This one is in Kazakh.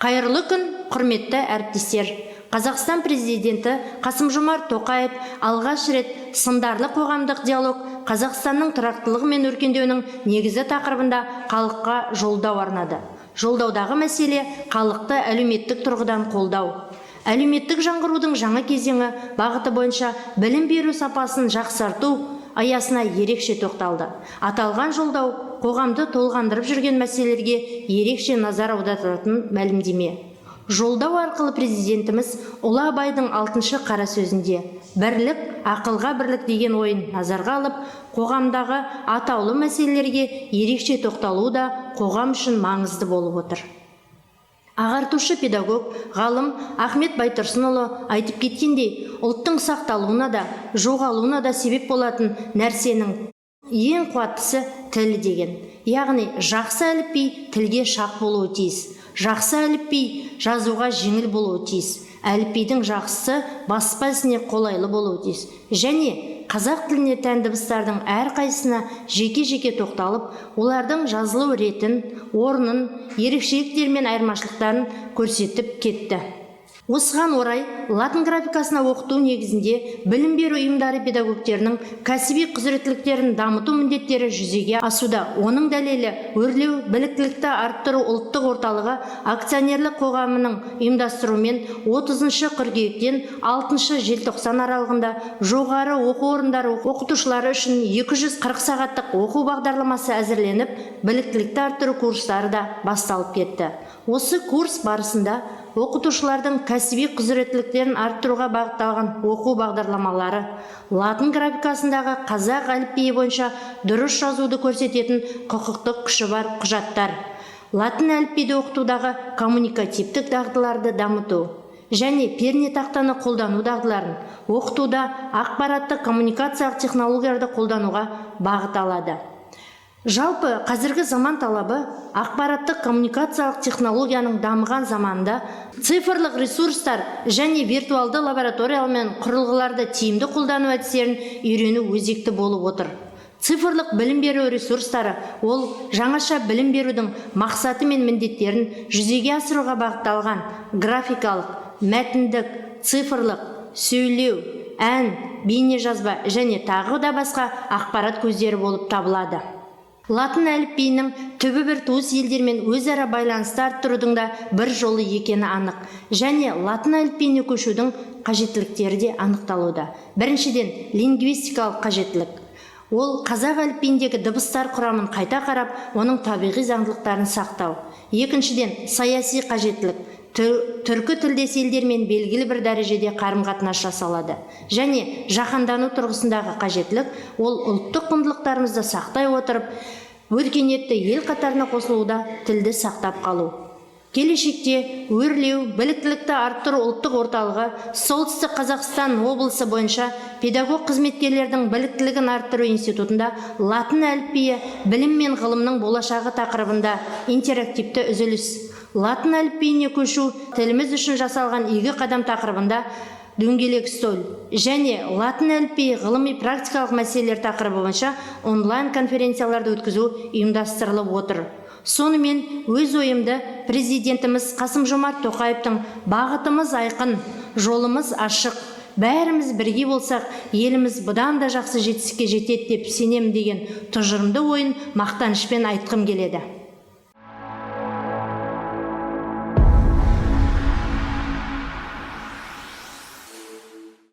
Қайырлы күн, құрметті әріптестер. Қазақстан президенті Қасым-Жомарт Тоқаев алғаш рет сындарлы қоғамдық диалог Қазақстанның тұрақтылығы мен өркендеуінің негізі тақырыбында халыққа жолдау арнады. Жолдаудағы мәселе халықты әлеуметтік тұрғыдан қолдау. Әлеуметтік жаңғырудың жаңа кезеңі бағыты бойынша білім беру сапасын жақсарту аясына ерекше тоқталды. Аталған жолдау қоғамды толғандырып жүрген мәселелерге ерекше назар аударатын мәлімдеме. Жолдау арқылы президентіміз Ұлы Абайдың 6 қара сөзінде бірлік, ақылға бірлік деген ойын назарға алып, қоғамдағы атаулы мәселелерге ерекше тоқталу да қоғам үшін маңызды болып отыр. Ағартушы педагог, ғалым Ахмет Байтұрсынұлы айтып кеткендей, ұлттың сақталуына да, жоғалуына да себеп болатын нәрсенің ең қуаттысы тіл деген. Яғни, жақсы әліпби тілге шақ болуы тиіс. Жақсы әліпби жазуға жеңіл болуы тиіс. Әліпбидің жақсысы баспа ісіне қолайлы болуы тиіс. Және қазақ тіліне тән дыбыстардың әрқайсысына жеке-жеке тоқталып, олардың жазылу ретін, орнын, ерекшеліктері мен айырмашылықтарын көрсетіп кетті. Осыған орай, латын графикасына оқыту негізінде білім беру ұйымдары педагогтерінің кәсіби құзыреттіліктерін дамыту міндеттері жүзеге асуда. Оның дәлелі өрлеу, біліктілікті арттыру ұлттық орталығы акционерлік қоғамының ұйымдастыруымен 30 қыркүйектен 6 желтоқсан аралығында жоғары оқу орындары оқытушылары үшін 240 сағаттық оқу бағдарламасы әзірленіп, біліктілікті арттыру курстары да басталып кетті. Осы курс барысында оқытушылардың кәсіби құзыреттіліктерін арттыруға бағытталған оқу бағдарламалары, латын графикасындағы қазақ әліпбиі бойынша дұрыс жазуды көрсететін құқықтық күші бар құжаттар, латын әліпбиді оқытудағы коммуникативтік дағдыларды дамыту және пернетақтаны қолдану дағдыларын оқытуда ақпараттық коммуникациялық технологияларды қолдануға бағыт алады. Жалпы, қазіргі заман талабы ақпараттық коммуникациялық технологияның дамыған заманында цифрлық ресурстар және виртуалды лабораториялар мен құрылғыларды тиімді қолдану әдістерін үйрену өзекті болып отыр. Цифрлық білім беру ресурстары ол жаңаша білім берудің мақсаты мен міндеттерін жүзеге асыруға бағытталған графикалық, мәтіндік, цифрлық, сөйлеу, ән, бейнежазба және тағы да басқа ақпарат көздері болып табылады. Латын әліпбиінің түбі бір туыс елдермен өзара байланысты арттырудың да бір жолы екені анық. Және латын әліпбиіне көшудің қажеттіліктері де анықталуда. Біріншіден, лингвистикалық қажеттілік. Ол қазақ әліпбиіндегі дыбыстар құрамын қайта қарап, оның табиғи заңдылықтарын сақтау. Екіншіден, саяси қажеттілік. Түркі тілдес елдермен белгілі бір дәрежеде қарым-қатынас жасалады. Және жаһандану тұрғысындағы қажеттілік ол ұлттық құндылықтарымызды сақтай отырып, өркениетті ел қатарына қосылуда тілді сақтап қалу. Келешекте өрлеу, біліктілікті арттыру ұлттық орталығы Солтүстік Қазақстан облысы бойынша педагог қызметкерлердің біліктілігін арттыру институтында латын әліпбиі білім мен ғылымның болашағы тақырыбында интерактивті үзіліс. Латын әліпбиіне көшу тіліміз үшін жасалған игі қадам тақырыбында дөңгелек үстел және латын әліпбиі ғылыми практикалық мәселелер тақырыбы бойынша онлайн конференцияларды өткізу ұйымдастырылып отыр. Сонымен өз ойымды президентіміз Қасым-Жомарт Тоқаевтың бағытымыз айқын, жолымыз ашық, бәріміз бірге болсақ, еліміз бұдан да жақсы жетістікке жетеді деп сенемін деген тұжырымды ойын мақтанышпен айтқым келеді.